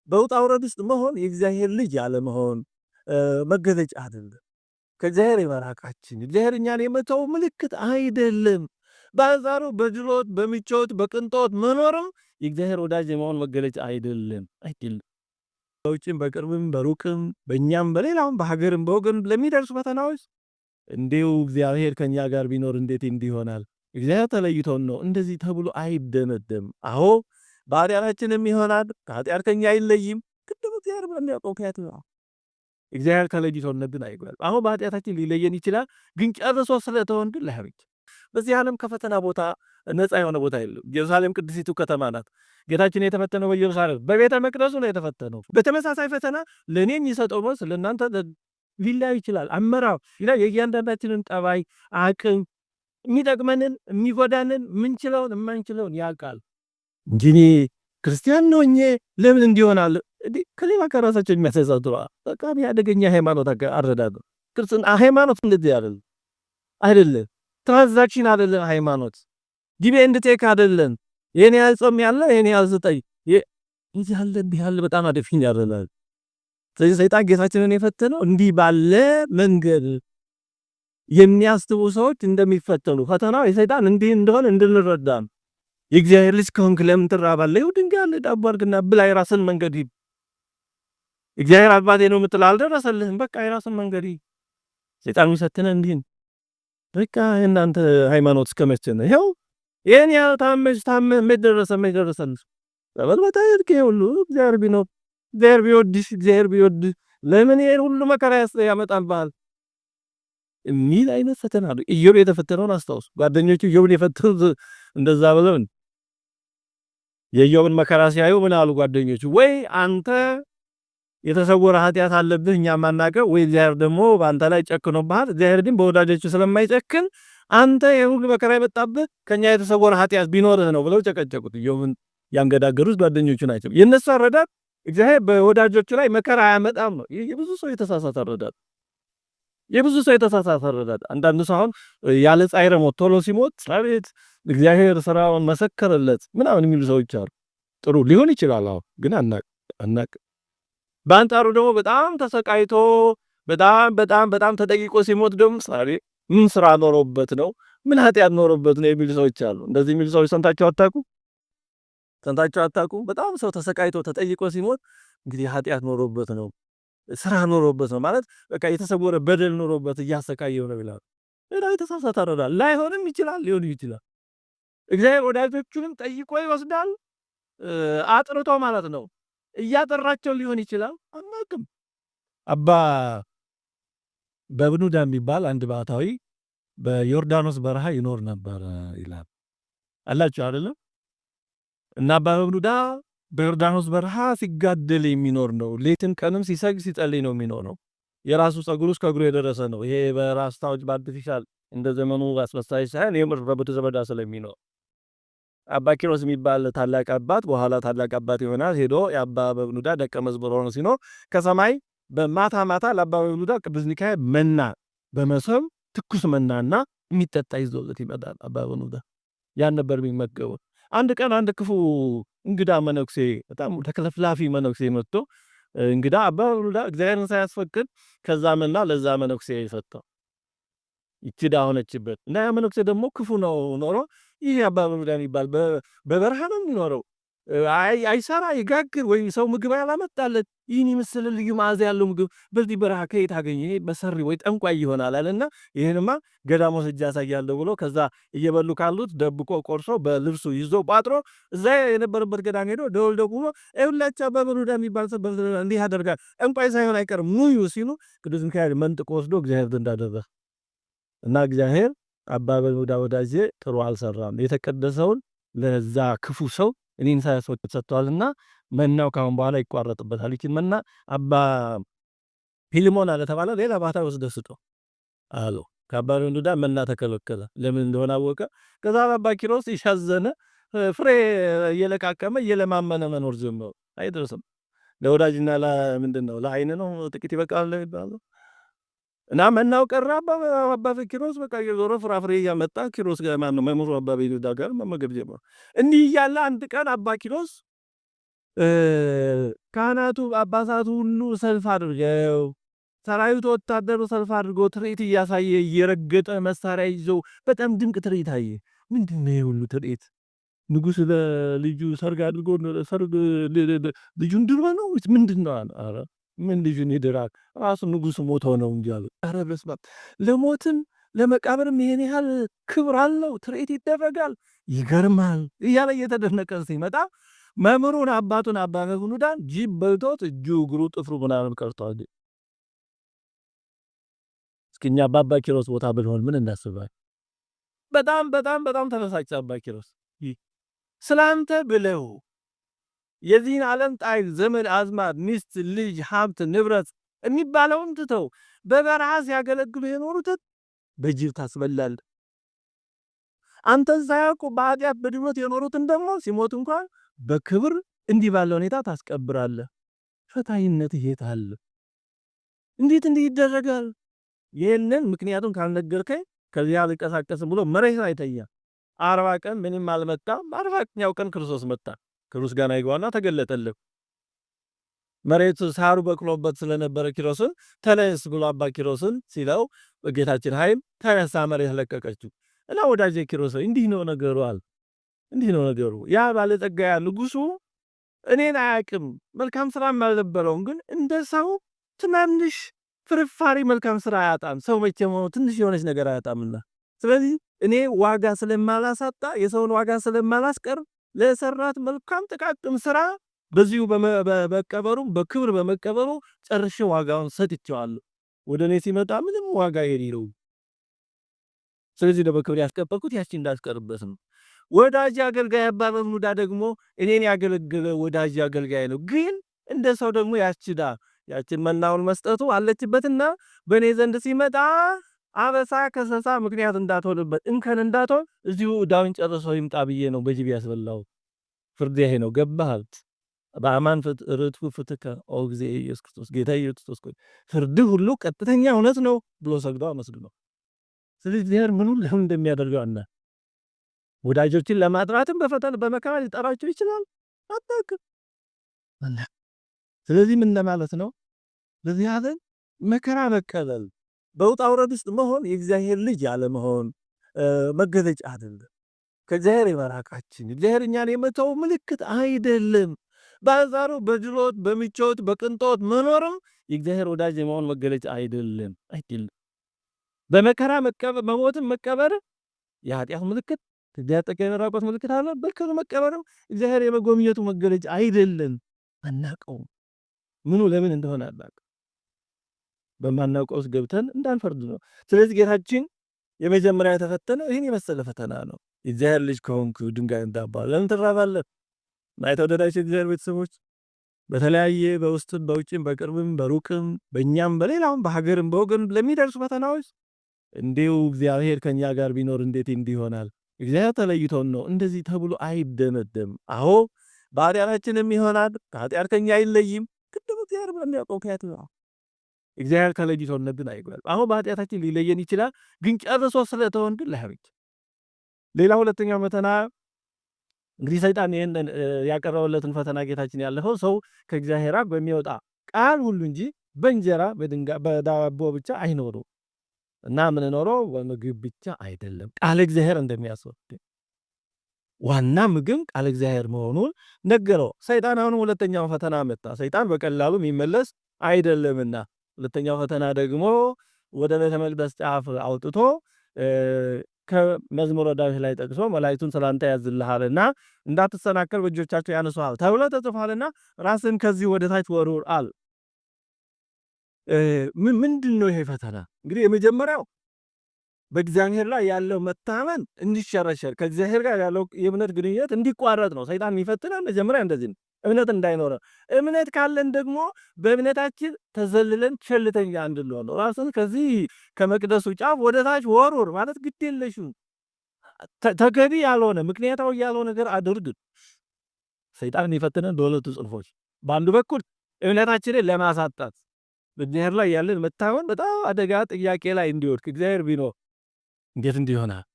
በውጣ ውረድ ውስጥ መሆን የእግዚአብሔር ልጅ ያለ መሆን መገለጫ አይደለም። ከእግዚአብሔር የመራቃችን እግዚአብሔር እኛን የመተው ምልክት አይደለም። በአንጻሩ በድሎት በምቾት በቅንጦት መኖርም የእግዚአብሔር ወዳጅ የመሆን መገለጫ አይደለም። በውጭም በቅርብም በሩቅም በእኛም በሌላውም በሀገርም በወገን ለሚደርሱ ፈተናዎች እንዲሁ እግዚአብሔር ከኛ ጋር ቢኖር እንዴት እንዲህ ይሆናል? እግዚአብሔር ተለይቶን ነው እንደዚህ ተብሎ አይደመደም። አዎ በኃጢአታችንም ይሆናል፣ ከኃጢአት ከኛ አይለይም። ቅድም እግዚአብሔር በሚያውቀው ምክንያት ነው። እግዚአብሔር ተለይቶን ግን አይባልም። አሁን በኃጢአታችን ሊለየን ይችላል፣ ግን ጨርሶ ስለተወን ግን ላይሆን ይችላል። በዚህ ዓለም ከፈተና ቦታ ነፃ የሆነ ቦታ የለም። ኢየሩሳሌም ቅድስቲቱ ከተማ ናት። ጌታችን የተፈተነው በኢየሩሳሌም በቤተ መቅደሱ ነው የተፈተነው። በተመሳሳይ ፈተና ለእኔ የሚሰጠው መልስ ለእናንተ ሊለያይ ይችላል። አመራር የእያንዳንዳችንን ጠባይ፣ አቅም፣ የሚጠቅመንን የሚጎዳንን፣ ምንችለውን የማንችለውን ያውቃል እንጂ እኔ ክርስቲያን ነው ለምን እንዲሆናል ከሌላ ከራሳቸው የሚያሳሳቱ በጣም ያደገኛ ሃይማኖት አረዳድ ነው። ክርስትና ሃይማኖት እንደዚህ አይደለም። ትራንዛክሽን አይደለም። ሃይማኖት ጊዜ እንድቴክ አይደለም። የኔ ያልጾም ያለ የኔ ያልስጠይ ይህ ያለ በጣም አደፊኝ ያደላል። ስለዚህ ሰይጣን ጌታችንን የፈተነው እንዲህ ባለ መንገድ የሚያስቡ ሰዎች እንደሚፈተኑ ፈተናው የሰይጣን እንዲህ እንደሆነ እንድንረዳ ነው። የእግዚአብሔር ልጅ ከሆንክ ለምን ትራባለህ? ይኸው ድንጋይ አለ ዳቦ አድርግና ብላ የራስን መንገድ ሂድ። እግዚአብሔር አባቴ ነው የምትል አልደረሰልህም፣ በቃ የራስን መንገድ ሂድ። ሰይጣን የሚፈትነን እንዲህ ነው። በቃ እናንተ ሃይማኖት እስከመቼ ነው? ይኸው ይሄን ያህል ታመሽ ደረሰልህ በበልበታ ይልከ ሁሉ እግዚአብሔር ቢኖር እግዚአብሔር ቢወድህ ለምን ይሄን ሁሉ መከራ ያመጣልባል የሚል አይነት ፈተና ነው። ኢዮብ የተፈተነውን አስታውሱ። ጓደኞቹ ኢዮብን የፈተኑት እንደዛ ብለው የኢዮብን መከራ ሲያዩ ምን አሉ ጓደኞቹ? ወይ አንተ የተሰወረ ኃጢአት አለብህ እኛ ማናቀው፣ ወይ እግዚአብሔር ደግሞ በአንተ ላይ ጨክኖብሃል። እግዚአብሔር ግን በወዳጆቹ ስለማይጨክን አንተ የሁሉ መከራ የመጣብህ ከኛ የተሰወረ ኃጢአት ቢኖርህ ነው ብለው ጨቀጨቁት። ኢዮብን ያንገዳገሩት ጓደኞቹ ናቸው። የነሱ አረዳድ እግዚአብሔር በወዳጆቹ ላይ መከራ አያመጣም ነው። የብዙ ሰው የተሳሳተ አረዳድ አንዳንዱ ሰው አሁን ያለ ጻይረ ሞት ቶሎ ሲሞት አቤት እግዚአብሔር ስራውን መሰከረለት ምናምን የሚሉ ሰዎች አሉ። ጥሩ ሊሆን ይችላል። አሁን ግን አናቅ በአንጻሩ ደግሞ በጣም ተሰቃይቶ በጣም ተጠቂቆ ሲሞት ደግሞ ምን ስራ ኖሮበት ነው ምን ኃጢአት ኖሮበት ነው የሚሉ ሰዎች አሉ። እንደዚህ የሚሉ ሰዎች ሰምታችሁ አታውቁ? በጣም ሰው ተሰቃይቶ ተጠይቆ ሲሞት እንግዲህ ኃጢአት ኖሮበት ነው ስራ ኖሮበት ነው ማለት በቃ የተሰወረ በደል ኖሮበት እያሰቃየው ነው ይላል። የተሳሳተ አረዳድ ላይሆንም ይችላል ሊሆን ይችላል። እግዚአብሔር ወዳጆቹንም ጠይቆ ይወስዳል አጥርቶ ማለት ነው። እያጠራቸው ሊሆን ይችላል አናውቅም። አባ በብኑዳ የሚባል አንድ ባህታዊ በዮርዳኖስ በረሃ ይኖር ነበር ይላል አላችሁ አይደለም? እና አባ በብኑዳ በዮርዳኖስ በረሃ ሲጋደል የሚኖር ነው። ሌትን ቀንም ሲሰግድ ሲጸልይ ነው የሚኖረው። የራሱ ጸጉር እስከ እግሩ የደረሰ ነው። ይሄ በራስታዎች በአርቲፊሻል እንደ ዘመኑ አስመሳይ ሳይሆን የምር በምድረ በዳ ስለሚኖር አባ ኪሮስ የሚባል ታላቅ አባት በኋላ ታላቅ አባት ይሆናል ሄዶ የአባ በብኑዳ ደቀ መዝሙር ሆኖ ሲኖር ከሰማይ በማታ ለአባ በብኑዳ ቅዱስ ሚካኤል መና በመሶብ ትኩስ መናና የሚጠጣ ይዞለት ይመጣል። አባ በብኑዳ ያን ነበር የሚመገበው። አንድ ቀን አንድ ክፉ እንግዳ መነኩሴ በጣም ተከለፍላፊ መነኩሴ መጥቶ እንግዳ አባ በብኑዳ እግዚአብሔርን ሳያስፈቅድ ከዛ መና ለዛ መነኩሴ ሰጠው። ይችዳ ሆነችበት እና ያ መነኩሴ ደግሞ ክፉ ነው ኖሮ ይህ አባ በብኑዳ የሚባል በበረሃ ነው የሚኖረው። አይሰራ ይጋግር ወይ ሰው ምግብ ያላመጣለት ይህን የመሰለ ልዩ መዓዛ ያለው ምግብ በዚህ በረሃ ከየት አገኘ? ይሄ በሰሪ ወይ ጠንቋይ ይሆናል አለና ይሄንማ ገዳም ወስጄ አሳያለሁ ብሎ ከዛ እየበሉ ካሉት ደብቆ ቆርሶ በልብሱ ይዞ ቋጥሮ እዛ የነበረበት ገዳም ሄዶ ደወል ደቁሞ ሁላችሁ አባ በብኑዳ የሚባል ሰው እንዲህ ያደርጋል ጠንቋይ ሳይሆን አይቀርም ኑዩ ሲሉ ቅዱስ ሚካኤል መንጥቆ ወስዶ እግዚአብሔር እንዳደረገ እና እግዚአብሔር አባ በብኑዳ ወዳጄ ጥሩ አልሰራም የተቀደሰውን ለዛ ክፉ ሰው እኔን ሳያስወጥ ሰጥቷልና መናው ካሁን በኋላ ይቋረጥበታል። ይችን መና አባ ፊልሞና ለተባለ ሌላ ባህታ ወስደስቶ አሉ። ከአባ በብኑዳ መና ተከለከለ። ለምን እንደሆነ አወቀ። ከዛ አባ ኪሮስ ይሻዘነ ፍሬ እየለቃቀመ እየለማመነ መኖር ጀመረ። አይደርስም ለወዳጅና ለምንድነው ለአይን ነው ጥቂት ይበቃል ይባላል። እና መናው ቀረ። አባ ኪሮስ በቃ የዞረ ፍራፍሬ እያመጣ ኪሮስ ጋር ማነው መምህሩ አባ በብኑዳ ጋር መመገብ ጀመረ። እንዲህ እያለ አንድ ቀን አባ ኪሮስ ካህናቱ ጳጳሳቱ ሁሉ ሰልፍ አድርገው ሰራዊቱ ወታደሩ ሰልፍ አድርጎ ትርኢት እያሳየ እየረገጠ መሳሪያ ይዞ በጣም ድንቅ ትርኢት አየ። ምንድነው የሁሉ ትርኢት? ንጉሥ ለልጁ ሰርግ አድርጎ ሰርግ ልጁን ድሮ ነው ምንድነው? ኧረ ምን ልጁን ይድራል? ራሱ ንጉሥ ሞቶ ነው እንጂ አሉ። ኧረ በስመ አብ! ለሞትም ለመቃብርም ይሄን ያህል ክብር አለው? ትርኢት ይደረጋል? ይገርማል እያለ እየተደነቀ ሲመጣ መምህሩን አባቱን አባ ይሁዳን ጅብ በልቶት እጁ እግሩ ጥፍሩ ምናምን ቀርቷል። እስኪ እኛ በአባ ኪሮስ ቦታ ብንሆን ምን እናስባለን? በጣም በጣም በጣም ተበሳጨ አባ ኪሮስ። ስላንተ ብለው የዚህን ዓለም ጣይል ዘመድ አዝማድ ሚስት ልጅ ሀብት ንብረት የሚባለውን ትተው በበረሃ ሲያገለግሉ የኖሩትን በጅብ ታስበላል። አንተን ሳያውቁ በኃጢአት በድሎት የኖሩትን ደግሞ ሲሞት እንኳን በክብር እንዲህ ባለ ሁኔታ ታስቀብራለህ። ፈታይነት የት አለ? እንዴት እንዲህ ይደረጋል? ይህንን ምክንያቱም ካልነገርከኝ ከዚያ አልንቀሳቀስም ብሎ መሬት ላይ ተኛ። 40 ቀን ምንም አልመጣም። 40ኛው ቀን ክርስቶስ መጣ። ክርስቶስ ጋር ይገባና ተገለጠልህ። መሬቱ ሳሩ በቅሎበት ስለነበረ ኪሮስን ተነስ ብሎ አባ ኪሮስን ሲለው በጌታችን ኃይል ተነሳ፣ መሬት ለቀቀችው እና ወዳጄ ኪሮስ እንዲህ ነው ነገሩ አለ። እንዲህ ነው ነገሩ። ያ ባለጠጋ ንጉሱ እኔን አያውቅም፣ መልካም ስራም አልነበረውም። ግን እንደ ሰው ትናንሽ ፍርፋሪ መልካም ስራ አያጣም። ሰው መቼም ሆኖ ትንሽ የሆነች ነገር አያጣምና፣ ስለዚህ እኔ ዋጋ ስለማላሳጣ የሰውን ዋጋ ስለማላስቀር ለሰራት መልካም ጥቃቅም ስራ በዚሁ በመቀበሩ በክብር በመቀበሩ ጨርሼ ዋጋውን ሰጥቼዋለሁ። ወደ እኔ ሲመጣ ምንም ዋጋ የሌለው፣ ስለዚህ በክብር ያስቀበልኩት ያቺ እንዳስቀርበት ነው። ወዳጅ አገልጋይ አባ ይሁዳ ደግሞ እኔን ያገለገለ ወዳጅ አገልጋይ ነው። ግን እንደ ሰው ደግሞ ያችዳ ያችን መናውን መስጠቱ አለችበትና በእኔ ዘንድ ሲመጣ አበሳ ከሰሳ ምክንያት እንዳትሆንበት እንከን እንዳትሆን እዚሁ ዳውን ጨርሶ ይምጣ ብዬ ነው በጅብ ያስበላው። ፍርድ ይሄ ነው። ገባህ? በአማን ርቱ ፍትከ ኦ ጊዜ ኢየሱስ ክርስቶስ ጌታ ኢየሱስ ክርስቶስ ፍርድ ሁሉ ቀጥተኛ እውነት ነው ብሎ ሰግዶ አመስግኖ፣ ስለዚህ እግዚአብሔር ምኑን ለምን እንደሚያደርገው እና ወዳጆችን ለማጥራትም በፈተና በመከራ ሊጠራቸው ይችላል። አታውቅም። ስለዚህ ምን ለማለት ነው? ለዚህ ያለን መከራ መቀበል በውጣ ውረድ ውስጥ መሆን የእግዚአብሔር ልጅ ያለመሆን መገለጫ አይደለም። ከእግዚአብሔር የመራቃችን እግዚአብሔር እኛን የመተው ምልክት አይደለም። በአንጻሩ በድሎት በምቾት በቅንጦት መኖርም የእግዚአብሔር ወዳጅ የመሆን መገለጫ አይደለም። በመከራ መቀበል መሞትን መቀበር የኃጢአት ምልክት ከእግዚአብሔር የመራቆት ምልክት አለ። በክብር መቀበርም እግዚአብሔር የመጎብኘቱ መገለጫ አይደለም። አናውቀውም። ምኑ ለምን እንደሆነ አናውቅም። በማናውቀው ውስጥ ገብተን እንዳንፈርድ ነው። ስለዚህ ጌታችን የመጀመሪያ የተፈተነ ይህን የመሰለ ፈተና ነው። የእግዚአብሔር ልጅ ከሆንክ ድንጋይ እንዳባል ለምን ትራባለህ? የተወደዳችሁ የእግዚአብሔር ቤተሰቦች በተለያየ በውስጥም በውጭም በቅርብም በሩቅም በእኛም በሌላውም በሀገርም በወገን ለሚደርሱ ፈተናዎች እንዲሁ እግዚአብሔር ከኛ ጋር ቢኖር እንዴት እንዲሆናል? እግዚአብሔር ተለይቶን ነው እንደዚህ ተብሎ አይደመደም። አዎ በኃጢአታችንም ይሆናል። ከኃጢአት ከኛ አይለይም። ቅድም እግዚአብሔር በሚያውቀው ከያት ነው እግዚአብሔር ተለይቶን ግን አይጓል። አሁን በኃጢአታችን ሊለየን ይችላል። ግን ጨርሶ ስለተሆን ግን ላይሆን። ሌላ ሁለተኛው ፈተና እንግዲህ ሰይጣን ይሄንን ያቀረበለትን ፈተና ጌታችን ያለፈው ሰው ከእግዚአብሔር በሚወጣ ቃል ሁሉ እንጂ በእንጀራ በዳቦ ብቻ አይኖረው እና ምን ኖረው በምግብ ብቻ አይደለም። ቃል እግዚአብሔር እንደሚያስወድ ዋና ምግብ ቃል እግዚአብሔር መሆኑን ነገረው። ሰይጣን አሁን ሁለተኛው ፈተና መጣ። ሰይጣን በቀላሉ የሚመለስ አይደለምና ሁለተኛው ፈተና ደግሞ ወደ ቤተ መቅደስ ጫፍ አውጥቶ ከመዝሙረ ዳዊት ላይ ጠቅሶ መላእክቱን ስላንተ ያዝልሃልና እንዳትሰናከል በእጆቻቸው ያነሱሃል ተብሎ ተጽፏልና ራስን ከዚህ ወደ ታች ወርውር አለ። ምንድን ነው ይሄ ፈተና? እንግዲህ የመጀመሪያው በእግዚአብሔር ላይ ያለው መታመን እንዲሸረሸር ከእግዚአብሔር ጋር ያለው የእምነት ግንኙነት እንዲቋረጥ ነው። ሰይጣን የሚፈትነን መጀመሪያ እንደዚህ ነው። እምነት እንዳይኖረ፣ እምነት ካለን ደግሞ በእምነታችን ተዘልለን ቸልተኛ እንድንሆን ነው። ራስን ከዚህ ከመቅደሱ ጫፍ ወደ ታች ወርውር ማለት ግድ የለሽም ተገቢ ያልሆነ ምክንያታዊ ያልሆነ ነገር አድርግ። ሰይጣን የሚፈትነን በሁለቱ ጽንፎች፣ በአንዱ በኩል እምነታችንን ለማሳጣት በእግዚአብሔር ላይ ያለን መታመን በጣም አደጋ ጥያቄ ላይ እንዲወድቅ እግዚአብሔር ቢኖር እንዴት እንዲሆናል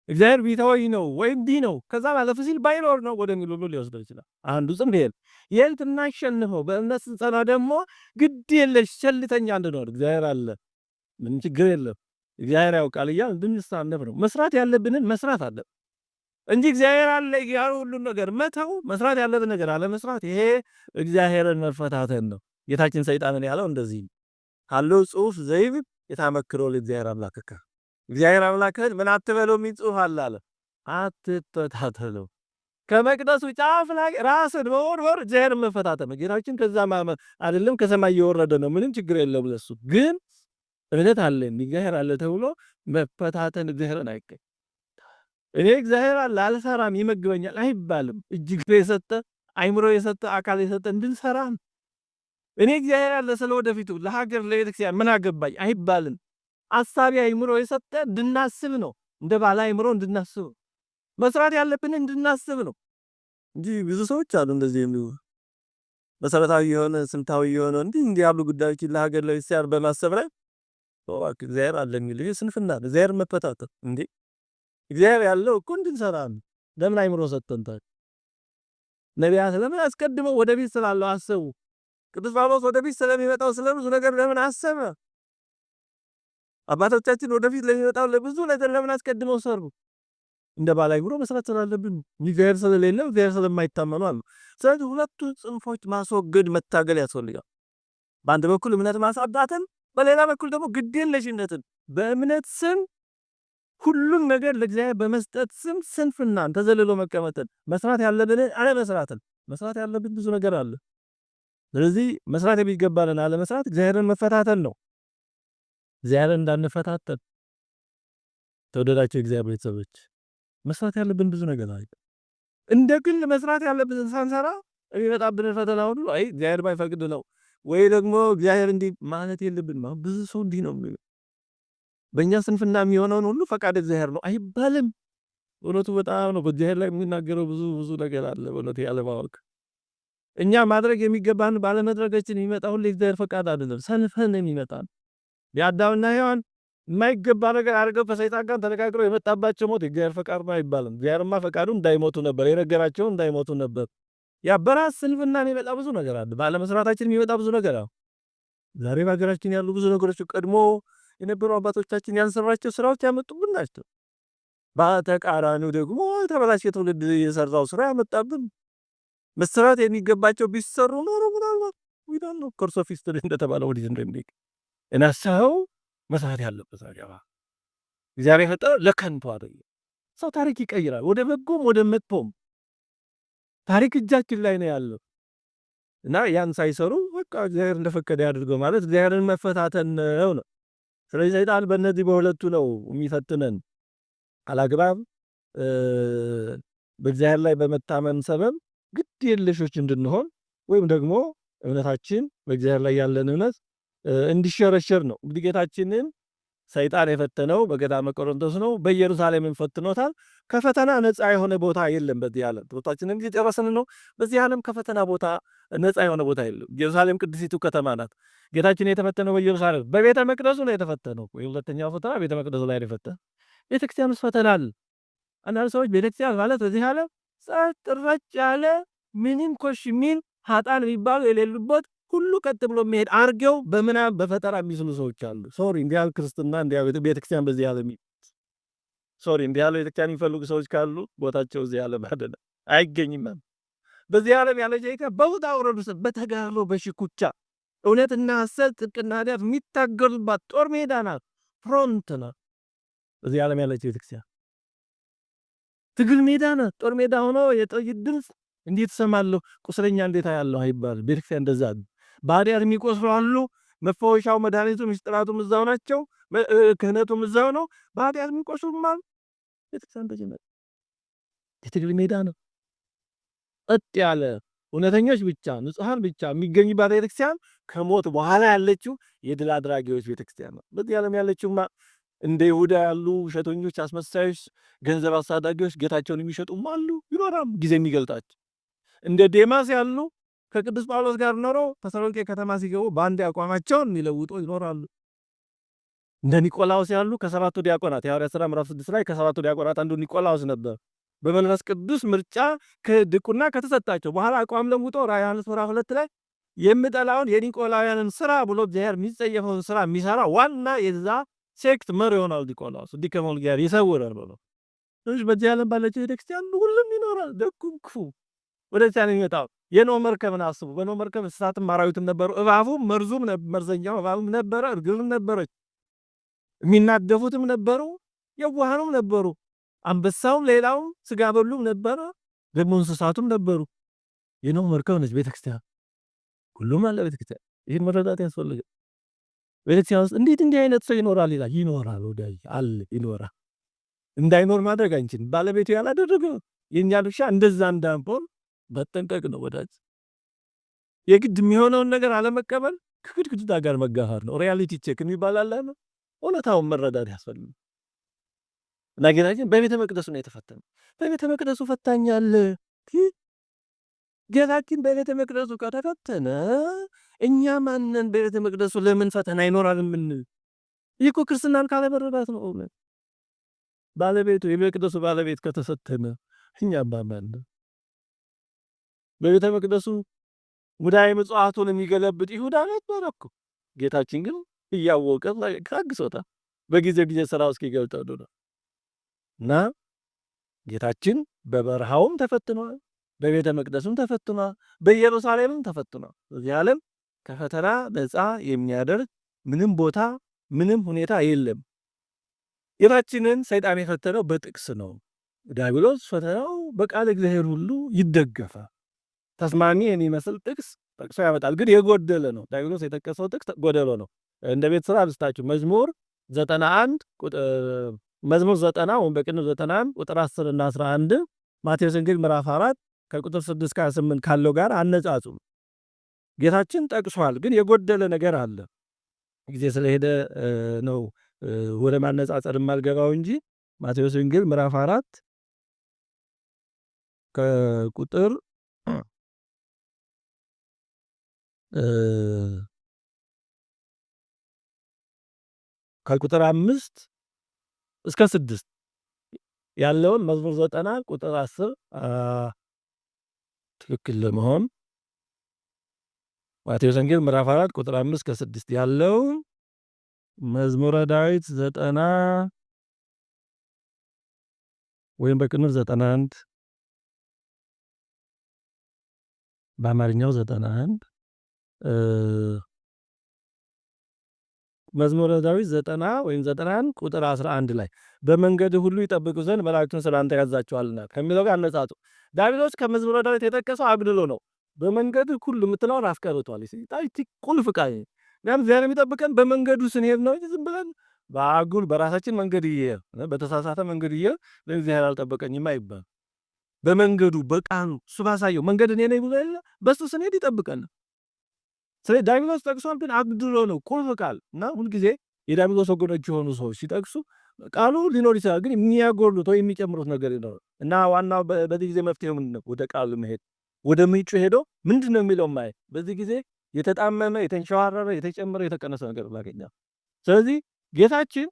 እግዚአብሔር ቢተወኝ ነው ወይም እንዲህ ነው ከዛ ማለፍ ሲል ባይኖር ነው ወደሚል ሁሉ ሊወስደው ይችላል። አንዱ ጽንፍ ይሄ ነው። ይህን ስናሸንፈው በእምነት ስንጸና ደግሞ ግድ የለሽ ቸልተኛ እንድንሆን እግዚአብሔር አለ ምንም ችግር የለም እግዚአብሔር ያውቃል እያልን እንድንሳነፍ ነው። መስራት ያለብንን መስራት አለብን እንጂ እግዚአብሔር አለ እያሉ ሁሉን ነገር መተው፣ መስራት ያለብን ነገር አለመስራት፣ ይሄ እግዚአብሔርን መፈታተን ነው። ጌታችን ሰይጣንን ያለው እንደዚህ ካለው ጽሑፍ ዘይብ የታመክሮ ለእግዚአብሔር አምላክከ እግዚአብሔር አምላክህን ምን አትበለው የሚል ጽሑፍ አለ። አትፈታተለው። ከመቅደሱ ጫፍ ላይ ራስን መወርወር እግዚአብሔርን መፈታተን ነው። ጌታችን ከዛ አይደለም ከሰማይ እየወረደ ነው። ምንም ችግር የለውም ለሱ ግን እምነት አለን እግዚአብሔር አለ ተብሎ መፈታተን እግዚአብሔርን አይቀር። እኔ እግዚአብሔር አለ አልሰራም ይመግበኛል አይባልም። እጅግ የሰጠ አይምሮ የሰጠ አካል የሰጠ እንድንሰራ እኔ እግዚአብሔር አለ ስለወደፊቱ ለሀገር ለቤተክርስቲያን ምን አገባኝ አይባልም። አሳቢ አይምሮ የሰጠ እንድናስብ ነው። እንደ ባለ አይምሮ እንድናስብ መስራት ያለብን እንድናስብ ነው እንጂ ብዙ ሰዎች አሉ እንደዚህ የሚሉ መሰረታዊ የሆነ ስልታዊ የሆነ እንዲህ ያሉ ጉዳዮችን ለሀገር ለቤተክርስቲያን በማሰብ ላይ እግዚአብሔር አለ የሚል ይሄ ስንፍና ነው። እግዚአብሔር መፈታተን እንዴ እግዚአብሔር ያለው እኮ እንድንሰራ ነው። ለምን አይምሮ ሰጠን? ነቢያት ለምን አስቀድመው ወደፊት ስላለው አሰቡ? ቅዱስ ጳውሎስ ወደፊት ስለሚመጣው ስለብዙ ነገር ለምን አሰበ? አባቶቻችን ወደፊት ለሚመጣው ለብዙ ነገር ለምን አስቀድመው ሰሩ? እንደ ባለ አይምሮ መስራት ስላለብን እግዚአብሔር ስለሌለ እግዚአብሔር ስለማይታመኑ አሉ። ስለዚህ ሁለቱን ጽንፎች ማስወገድ መታገል ያስፈልጋል። በአንድ በኩል እምነት ማሳጣትን፣ በሌላ በኩል ደግሞ ግዴለሽነትን በእምነት ስም ሁሉም ነገር ለእግዚአብሔር በመስጠት ስም ስንፍናን ተዘልሎ መቀመጥን መስራት ያለብንን አለመስራትን መስራት ያለብን ብዙ ነገር አለ። ስለዚህ መስራት የሚገባንን አለመስራት እግዚአብሔርን መፈታተን ነው። እግዚአብሔርን እንዳንፈታተን ተወደዳቸው እግዚአብሔር ቤተሰቦች መስራት ያለብን ብዙ ነገር አለ። እንደ ግል መስራት ያለብን ሳንሰራ የሚመጣብን ፈተና ሁሉ አይ እግዚአብሔር ባይፈቅድ ነው ወይ ደግሞ እግዚአብሔር እንዲህ ማለት የለብንም። ብዙ ሰው እንዲህ ነው የሚለው በእኛ ስንፍና የሚሆነውን ሁሉ ፈቃድ እግዚአብሔር ነው አይባልም። እውነቱ በጣም ነው። በእግዚአብሔር ላይ የሚናገረው ብዙ ነገር አለ። በእውነቱ ያለማወቅ እኛ ማድረግ የሚገባን ባለመድረጋችን የሚመጣ ሁሉ የእግዚአብሔር ፈቃድ አይደለም፣ ሰንፈን የሚመጣ የአዳምና ሔዋን የማይገባ ነገር አድርገው ከሰይጣን ጋር ተነጋግረው የመጣባቸው ሞት የእግዚአብሔር ፈቃድ ነው አይባልም። እግዚአብሔርማ ፈቃዱ እንዳይሞቱ ነበር የነገራቸው፣ እንዳይሞቱ ነበር። ያ በራስ ስንፍና የሚመጣ ብዙ ነገር አለ። ባለመስራታችን የሚመጣ ብዙ ነገር አለ። ዛሬ በሀገራችን ያሉ ብዙ ነገሮች ቀድሞ የነበሩ አባቶቻችን ያልሰራቸው ስራዎች ያመጡብን ናቸው። በተቃራኒው ደግሞ ተበላሽ ትውልድ የሰራው ስራ ያመጣብን መስራት የሚገባቸው ቢሰሩ ኖሮ ምናልባት ይላል ነው ኮርስ ኦፍ ሂስትሪ እንደተባለው ወዲህ እንደሚል እናሳው መስራት ያለበት አገባ እግዚአብሔር ፈጠረ ለከንቱ አይደለም። ሰው ታሪክ ይቀይራል፣ ወደ በጎም ወደ መጥፎም ታሪክ እጃችን ላይ ነው ያለው እና ያን ሳይሰሩ በቃ እግዚአብሔር እንደፈቀደ ያድርገው ማለት እግዚአብሔርን መፈታተን ነው። ስለዚህ ሰይጣን በእነዚህ በሁለቱ ነው የሚፈትነን። አላግባብ በእግዚአብሔር ላይ በመታመን ሰበብ ግድ የለሾች እንድንሆን ወይም ደግሞ እምነታችን በእግዚአብሔር ላይ ያለን እምነት እንዲሸረሸር ነው። እንግዲህ ጌታችንን ሰይጣን የፈተነው በገዳመ ቆሮንቶስ ነው። በኢየሩሳሌምን ፈትኖታል። ከፈተና ነፃ የሆነ ቦታ የለም። በዚህ ዓለም ቦታችንን እንግዲህ ጨረስን ነው። በዚህ ዓለም ከፈተና ቦታ ነፃ የሆነ ቦታ የለም። ኢየሩሳሌም ቅድስቲቱ ከተማ ናት። ጌታችን የተፈተነው በኢየሩሳሌም በቤተ መቅደሱ ነው የተፈተነው። ወይ ሁለተኛው ፈተና ቤተ መቅደሱ ላይ ነው የተፈተነው። ቤተክርስቲያን ውስጥ ፈተና አለ። አንዳንድ ሰዎች ቤተክርስቲያን ማለት በዚህ ዓለም ጸጥ ረጭ ያለ ምንም ኮሽ የሚል ሀጣን የሚባሉ የሌሉበት ሁሉ ቀጥ ብሎ የሚሄድ አርገው በምናብ በፈጠራ የሚስሉ ሰዎች አሉ። ሶሪ እንዲህ ያለ ክርስትና እንዲህ ያለ ቤተክርስቲያን በዚህ ዓለም ሶሪ እንዲህ ያለ ቤተክርስቲያን የሚፈልጉ ሰዎች ካሉ ቦታቸው እዚህ ዓለም አይደለም፣ አይገኝም። በዚህ ዓለም ያለ ጀይካ በውጣ ውረዱ በተጋድሎ በሽኩቻ እውነትና ሐሰት ጽድቅና ኃጢአት የሚታገሉባት ጦር ሜዳ ናት፣ ፍሮንት ናት። በዚህ ዓለም ያለች ቤተክርስቲያን ትግል ሜዳ ናት። ጦር ሜዳ ሆኖ የጥይት ድምፅ እንዴት ሰማለሁ ቁስለኛ እንዴት ያለው አይባል። ቤተክርስቲያን እንደዛ በኃጢአት የሚቆስሉ አሉ። መፈወሻው መድኃኒቱ ምስጢራቱም እዛው ናቸው። ክህነቱም እዛው ነው። በኃጢአት የሚቆስሉም አሉ። ቤተክርስቲያን በጀመረ የትግል ሜዳ ነው። ጸጥ ያለ እውነተኞች ብቻ ንጹሃን ብቻ የሚገኙባት ቤተክርስቲያን ከሞት በኋላ ያለችው የድል አድራጊዎች ቤተክርስቲያን ነው። በዚህ ዓለም ያለችውማ እንደ ይሁዳ ያሉ ውሸተኞች፣ አስመሳዮች፣ ገንዘብ አሳዳጊዎች ጌታቸውን የሚሸጡም አሉ፣ ይኖራሉ። ጊዜ የሚገልጣቸው እንደ ዴማስ ያሉ ከቅዱስ ጳውሎስ ጋር ኖሮ ተሰሎንቄ ከተማ ሲገቡ በአንድ አቋማቸውን የሚለውጡ ይኖራሉ። እንደ ኒቆላዎስ ያሉ ከሰባቱ ዲያቆናት የሐዋርያት ሥራ ምዕራፍ 6 ላይ ከሰባቱ ዲያቆናት አንዱ ኒቆላዎስ ነበር። በመንፈስ ቅዱስ ምርጫ ከድቁና ከተሰጣቸው በኋላ አቋም ለውጦ ራዕየ ዮሐንስ ምዕራፍ 2 ላይ የምጠላውን የኒቆላውያንን ስራ ብሎ እግዚአብሔር የሚጸየፈውን ስራ የሚሰራ ዋና የዛ ሴክት መሪ ይሆናል ኒቆላዎስ። እንዲህ ከመሆን ጋር ይሰውረን ብሎ ስለዚህ በዚህ ዓለም ባለችው ቤተክርስቲያን ሁሉም ይኖራል። ደጉም ክፉ ወደዚያ ነው የሚመጣው። የኖህ መርከብን አስቡ። በኖህ መርከብ እንስሳትም አራዊትም ነበሩ። እባቡም መርዙም መርዘኛው እባቡም ነበረ፣ እርግብም ነበረች፣ የሚናደፉትም ነበሩ፣ የዋሃኑም ነበሩ። አንበሳውም ሌላውም ስጋ በሉም ነበረ፣ ደግሞ እንስሳቱም ነበሩ። የኖህ መርከብ ነች ቤተክርስቲያን። ሁሉም አለ ቤተክርስቲያን። ይህን መረዳት ያስፈልጋል። ቤተክርስቲያን ውስጥ እንዴት እንዲህ አይነት ሰው ይኖራል ይላል። ይኖራል፣ ወዳጅ አለ፣ ይኖራል። እንዳይኖር ማድረግ አንችልም። ባለቤቱ ያላደረገው የእኛ ድርሻ እንደዛ እንዳንሆን መጠንቀቅ ነው ወዳጅ። የግድ የሚሆነውን ነገር አለመቀበል ከግድግዳ ጋር መጋፋት ነው። ሪያሊቲ ቼክ የሚባል አለ ነው። እውነታውን መረዳት ያስፈልጋል። እና ጌታችን በቤተ መቅደሱ ነው የተፈተነው። በቤተ መቅደሱ ፈታኝ አለ። ጌታችን በቤተ መቅደሱ ከተፈተነ እኛ ማንን በቤተ መቅደሱ ለምን ፈተና ይኖራል? ምን ይህ እኮ ክርስትናን ካለመረዳት ነው። ባለቤቱ የመቅደሱ ባለቤት ከተፈተነ እኛ ማን? በቤተ መቅደሱ ሙዳየ ምጽዋቱን የሚገለብጥ ይሁዳ ነበር እኮ። ጌታችን ግን እያወቀ ታግሶታል። በጊዜ ስራው እስኪገልጠው ነው። እና ጌታችን በበረሃውም ተፈትኗል፣ በቤተ መቅደሱም ተፈትኗል፣ በኢየሩሳሌምም ተፈትኗል። እዚህ ዓለም ከፈተና ነፃ የሚያደርግ ምንም ቦታ ምንም ሁኔታ የለም። ጌታችንን ሰይጣን የፈተነው በጥቅስ ነው። ዲያብሎስ ፈተናው በቃል እግዚአብሔር ሁሉ ይደገፋል። ተስማሚ የሚመስል ጥቅስ ጠቅሶ ያመጣል፣ ግን የጎደለ ነው። ዲያብሎስ የጠቀሰው ጥቅስ ጎደሎ ነው። እንደ ቤት ስራ አብስታችሁ መዝሙር 91 መዝሙር 90 ወይም በቅንፍ 91 ቁጥር 10 እና 11 ማቴዎስ ወንጌል ምዕራፍ 4 ከቁጥር 6 እስከ 28 ካለው ጋር አነጻጹ። ጌታችን ጠቅሷል፣ ግን የጎደለ ነገር አለ። ጊዜ ስለሄደ ነው ወደ ማነጻጸር የማልገባው እንጂ ማቴዎስ ወንጌል ምዕራፍ 4 ከቁጥር ከቁጥር 5 እስከ 6 ያለውን መዝሙር 90 ቁጥር 10 ትክክል ለመሆን ማቴዎስ ወንጌል ምዕራፍ 4 ቁጥር 5 እስከ 6 ያለውን መዝሙረ ዳዊት 90 ወይም በቅንፍ 91 በአማርኛው 91 መዝሙረ ዳዊት 90 ወይም 91 ቁጥር 11 ላይ በመንገድ ሁሉ ይጠብቁ ዘንድ መላእክቱን ስላንተ ያዛቸዋልና ከሚለው ጋር አነጻጹ። ዳዊት ከመዝሙረ ዳዊት የጠቀሰው አግድሎ ነው። በመንገድ ሁሉ የምትለውን አስቀርቷል። ዳዊት ቁልፍ ቃል ነው። እግዚአብሔር የሚጠብቀን በመንገዱ ስንሄድ ነው። ዝም ብለን በአጉል በራሳችን መንገድ በተሳሳተ መንገድ ለእግዚአብሔር አልጠበቀኝም አይባል። በመንገዱ በቃኑ እሱ ባሳየው መንገድ እኔ ነኝ ብሎ የለ በሱ ስንሄድ ይጠብቀን። ስለዚህ ዲያብሎስ ጠቅሷል፣ ግን አግድሎ ነው ቁልፍ ቃል እና ሁልጊዜ የዲያብሎስ ወገኖች የሆኑ ሰዎች ሲጠቅሱ ቃሉ ሊኖር ይችላል፣ ግን የሚያጎሉት ወይ የሚጨምሩት ነገር ይኖራል እና ዋናው በዚህ ጊዜ መፍትሄው ምንድን ነው? ወደ ቃሉ መሄድ፣ ወደ ምንጩ ሄዶ ምንድን ነው የሚለው ማየት። በዚህ ጊዜ የተጣመመ የተንሸዋረረ የተጨመረ የተቀነሰ ነገር ላገኛል። ስለዚህ ጌታችን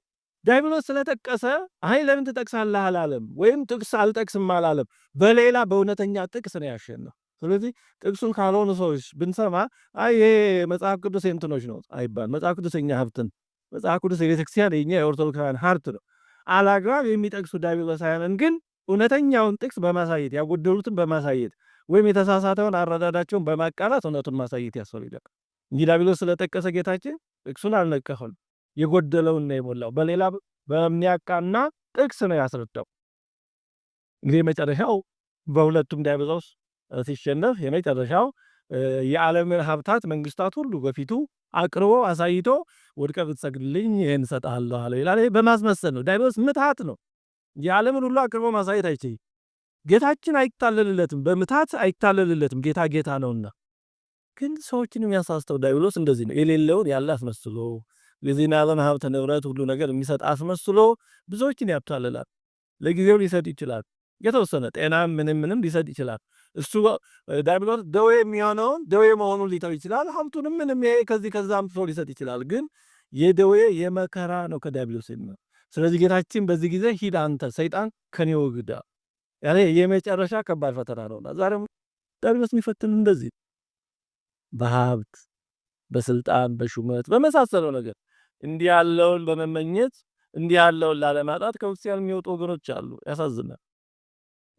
ዲያብሎስ ስለጠቀሰ አይ ለምን ትጠቅሳለህ አላለም፣ ወይም ጥቅስ አልጠቅስም አላለም። በሌላ በእውነተኛ ጥቅስ ነው ያሸነፈው። ስለዚህ ጥቅሱን ካልሆኑ ሰዎች ብንሰማ አይ ይሄ መጽሐፍ ቅዱስ የእንትኖች ነው አይባል። መጽሐፍ ቅዱስ የኛ ሀብትን መጽሐፍ ቅዱስ የቤተክርስቲያን የኛ የኦርቶዶክሳውያን ሀብት ነው። አላግባብ የሚጠቅሱ ዲያብሎሳውያንን ግን እውነተኛውን ጥቅስ በማሳየት ያጎደሉትን በማሳየት ወይም የተሳሳተውን አረዳዳቸውን በማቃላት እውነቱን ማሳየት ያስፈልጋል እንጂ ዲያብሎስ ስለጠቀሰ ጌታችን ጥቅሱን አልነቀፈም። የጎደለውን ነው የሞላው። በሌላ በሚያቃና ጥቅስ ነው ያስረዳው። እንግዲህ መጨረሻው በሁለቱም ዲያብሎስ ሲሸነፍ የመጨረሻው የዓለምን ሀብታት መንግስታት ሁሉ በፊቱ አቅርቦ አሳይቶ ወድቀ ብትሰግድልኝ ይህን እሰጥሃለሁ አለ ይላል። በማስመሰል ነው። ዲያብሎስ ምትሃት ነው። የዓለምን ሁሉ አቅርቦ ማሳየት አይችልም። ጌታችን አይታለልለትም፣ በምታት አይታለልለትም። ጌታ ጌታ ነውና። ግን ሰዎችን የሚያሳስተው ዲያብሎስ እንደዚህ ነው። የሌለውን ያለ አስመስሎ የዚህን ዓለም ሀብት ንብረት ሁሉ ነገር የሚሰጥ አስመስሎ ብዙዎችን ያታልላል። ለጊዜው ሊሰጥ ይችላል። የተወሰነ ጤናም ምንም ሊሰጥ ይችላል። እሱ ዲያብሎስ ደዌ የሚሆነውን ደዌ መሆኑን ሊተው ይችላል። ሀብቱንም ምንም ከዚህ ከዛ አምጥቶ ሊሰጥ ይችላል። ግን የደዌ የመከራ ነው ከዲያብሎስ የሚሆን። ስለዚህ ጌታችን በዚህ ጊዜ ሂድ አንተ ሰይጣን ከኔ ወግዳ ያለ የመጨረሻ ከባድ ፈተና ነውና ዛሬም ዲያብሎስ የሚፈትን እንደዚህ በሀብት በስልጣን በሹመት በመሳሰለው ነገር እንዲህ ያለውን በመመኘት እንዲህ ያለውን ላለማጣት ከክርስቲያን የሚወጡ ወገኖች አሉ። ያሳዝናል።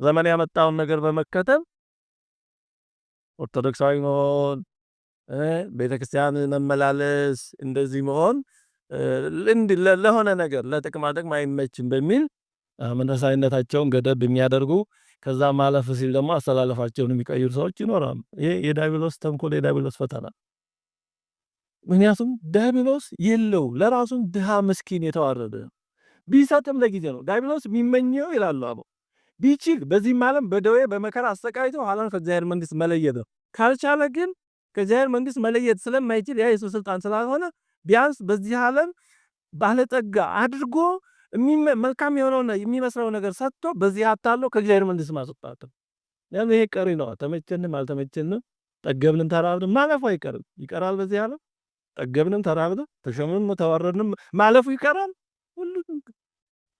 ዘመን ያመጣውን ነገር በመከተል ኦርቶዶክሳዊ መሆን ቤተክርስቲያን መመላለስ እንደዚህ መሆን ለሆነ ነገር ለጥቅማ ጥቅም አይመችም በሚል መንፈሳዊነታቸውን ገደብ የሚያደርጉ ከዛ ማለፍ ሲል ደግሞ አስተላለፋቸውን የሚቀይሩ ሰዎች ይኖራሉ። ይሄ የዲያብሎስ ተንኮል የዲያብሎስ ፈተና። ምክንያቱም ዲያብሎስ የለው ለራሱን ድሃ ምስኪን የተዋረደ ቢሰጥም ለጊዜ ነው። ዲያብሎስ የሚመኘው ይላሉ አበው ቢችል በዚህም ዓለም በደዌ በመከራ አሰቃይቶ ኋላን ከእግዚአብሔር መንግስት መለየት ነው። ካልቻለ ግን ከእግዚአብሔር መንግስት መለየት ስለማይችል ያ የሱ ስልጣን ስላልሆነ ቢያንስ በዚህ ዓለም ባለጠጋ አድርጎ መልካም የሆነው የሚመስለው ነገር ሰጥቶ በዚህ አታለው ከእግዚአብሔር መንግስት ማስወጣት ነው። ያን ይሄ ቀሪ ነው። ተመቸንም አልተመቸንም ጠገብንም ተራብንም ማለፉ አይቀርም። ይቀራል። በዚህ ዓለም ጠገብንም ተራብንም ተሾምንም ተዋረድንም ማለፉ ይቀራል።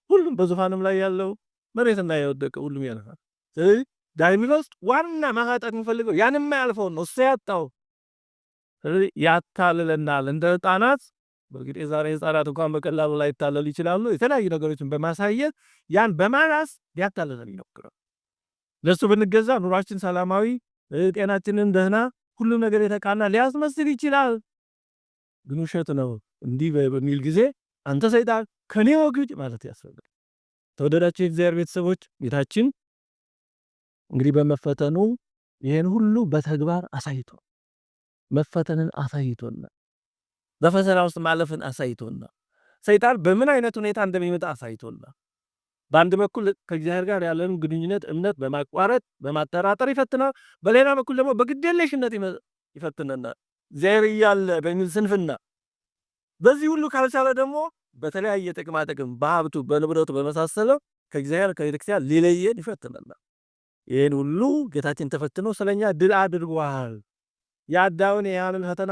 ሁሉም በዙፋንም ላይ ያለው መሬትና የወደቀ ሁሉም ያልፋል። ስለዚህ ዲያብሎስ ዋና ማሳጣት የሚፈልገው ያንም ያልፈው ነው። እሱ ያጣው ስለዚህ ያታልለናል እንደ ህፃናት። በእርግጥ የዛሬ ህፃናት እንኳን በቀላሉ ላይ ይታለሉ ይችላሉ። የተለያዩ ነገሮችን በማሳየት ያን በማላስ ሊያታልለን ይሞክራል። ለሱ ብንገዛ ኑሯችን ሰላማዊ፣ ጤናችንን ደህና፣ ሁሉም ነገር የተቃና ሊያስመስል ይችላል። ግን ውሸት ነው። እንዲህ በሚል ጊዜ አንተ ሰይጣን ከኔ ወግድ ማለት ያስፈልጋል። ተወደዳችሁ የእግዚአብሔር ቤተሰቦች ጌታችን እንግዲህ በመፈተኑ ይሄን ሁሉ በተግባር አሳይቶ መፈተንን አሳይቶና በፈተና ውስጥ ማለፍን አሳይቶና ሰይጣን በምን አይነት ሁኔታ እንደሚመጣ አሳይቶና በአንድ በኩል ከእግዚአብሔር ጋር ያለን ግንኙነት እምነት በማቋረጥ በማጠራጠር ይፈትናል። በሌላ በኩል ደግሞ በግዴለሽነት ይፈትነናል። እግዚአብሔር እያለ በሚል ስንፍና። በዚህ ሁሉ ካልቻለ ደግሞ በተለያየ ጥቅማ ጥቅም በሀብቱ በንብረቱ በመሳሰለው ከእግዚአብሔር ከቤተክርስቲያን ሊለየን ይፈትነናል። ይህን ሁሉ ጌታችን ተፈትኖ ስለኛ ድል አድርጓል። የአዳምን የሔዋንን ፈተና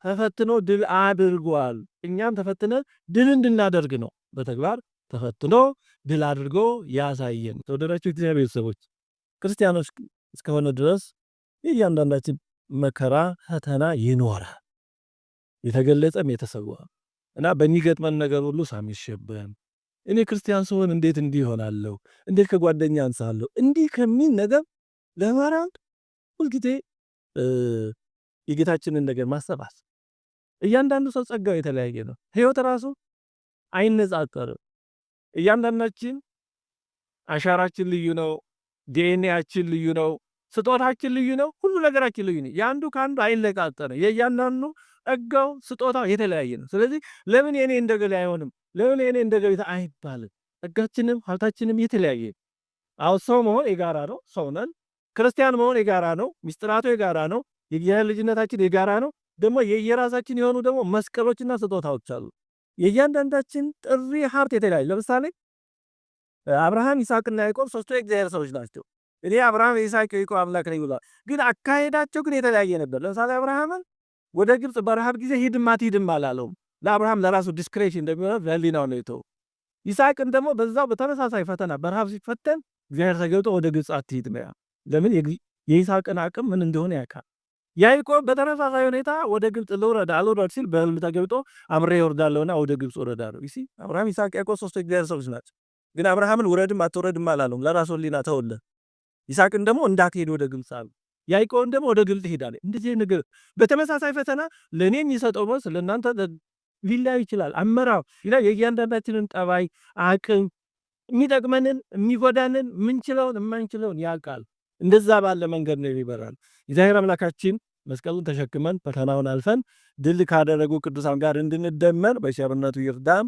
ተፈትኖ ድል አድርጓል። እኛም ተፈትነን ድል እንድናደርግ ነው በተግባር ተፈትኖ ድል አድርጎ ያሳየን። ተወደዳችሁ እግዚአብሔር ቤተሰቦች ክርስቲያኖች እስከሆነ ድረስ እያንዳንዳችን መከራ ፈተና ይኖራል። የተገለጸም የተሰዋ እና በሚገጥመን ነገር ሁሉ ሳሚሸበን እኔ ክርስቲያን ስሆን እንዴት እንዲህ ሆናለሁ፣ እንዴት ከጓደኛ አንሳለሁ እንዲህ ከሚል ነገር ለማራቅ ሁልጊዜ የጌታችንን ነገር ማሰባስ። እያንዳንዱ ሰው ጸጋው የተለያየ ነው። ህይወት ራሱ አይነጻጸርም። እያንዳንዳችን አሻራችን ልዩ ነው። ዲኤንኤያችን ልዩ ነው። ስጦታችን ልዩ ነው። ሁሉ ነገራችን ልዩ ነው። ያንዱ ካንዱ አይነጻጸርም። የእያንዳንዱ ጸጋው ስጦታው የተለያየ ነው። ስለዚህ ለምን የኔ እንደገለ አይሆንም፣ ለምን የኔ እንደገለ አይባልም። ጸጋችንም ሀብታችንም የተለያየ ነው። አሁን ሰው መሆን የጋራ ነው። ሰው ነን። ክርስቲያን መሆን የጋራ ነው። ሚስጥራቱ የጋራ ነው። የእግዚአብሔር ልጅነታችን የጋራ ነው። ደግሞ የየራሳችን የሆኑ ደግሞ መስቀሎችና ስጦታዎች አሉ። የእያንዳንዳችን ጥሪ ሀብት የተለያየ። ለምሳሌ አብርሃም ይስሐቅና ያዕቆብ ሶስቱ የእግዚአብሔር ሰዎች ናቸው። እኔ አብርሃም የይስሐቅ የያዕቆብ አምላክ ነኝ ብሏል። ግን አካሄዳቸው ግን የተለያየ ነበር። ለምሳሌ አብርሃምን ወደ ግብፅ በረሃብ ጊዜ ሂድም አትሂድም አላለውም። ለአብርሃም ለራሱ ዲስክሬሽን እንደሚሆን ለህሊናው ነው የተወው። ይስሐቅን ደግሞ በዛው በተመሳሳይ ፈተና በረሃብ ሲፈተን እግዚአብሔር ተገልጦ ወደ ግብፅ አትሂድ ነው። ለምን? የይስሐቅን አቅም ምን እንደሆነ ያውቃል። ያዕቆብ በተመሳሳይ ሁኔታ ወደ ግብፅ ልውረድ አልውረድ ሲል በህልም ተገልጦ አምሬ እወርዳለሁና ወደ ግብፅ ወረዳለሁ። ይሲ አብርሃም ይስሐቅ ያዕቆብ ሶስቱ የእግዚአብሔር ሰዎች ናቸው። ግን አብርሃምን ውረድም አትውረድም አላለውም። ለራሱ ህሊና ተወለ። ይስሐቅን ደግሞ እንዳትሄድ ወደ ግብፅ አለ። ያዕቆብን ደግሞ ወደ ግብፅ ሄዳለ። እንደዚህ ነገር በተመሳሳይ ፈተና ለእኔ የሚሰጠው መልስ ለእናንተ ሊለያይ ይችላል። አመራው ይላል የእያንዳንዳችንን ጠባይ አቅም የሚጠቅመንን የሚጎዳንን ምንችለውን የማንችለውን ያውቃል። እንደዛ ባለ መንገድ ነው ይበራል። እግዚአብሔር አምላካችን መስቀሉን ተሸክመን ፈተናውን አልፈን ድል ካደረጉ ቅዱሳን ጋር እንድንደመር በቸርነቱ ይርዳን።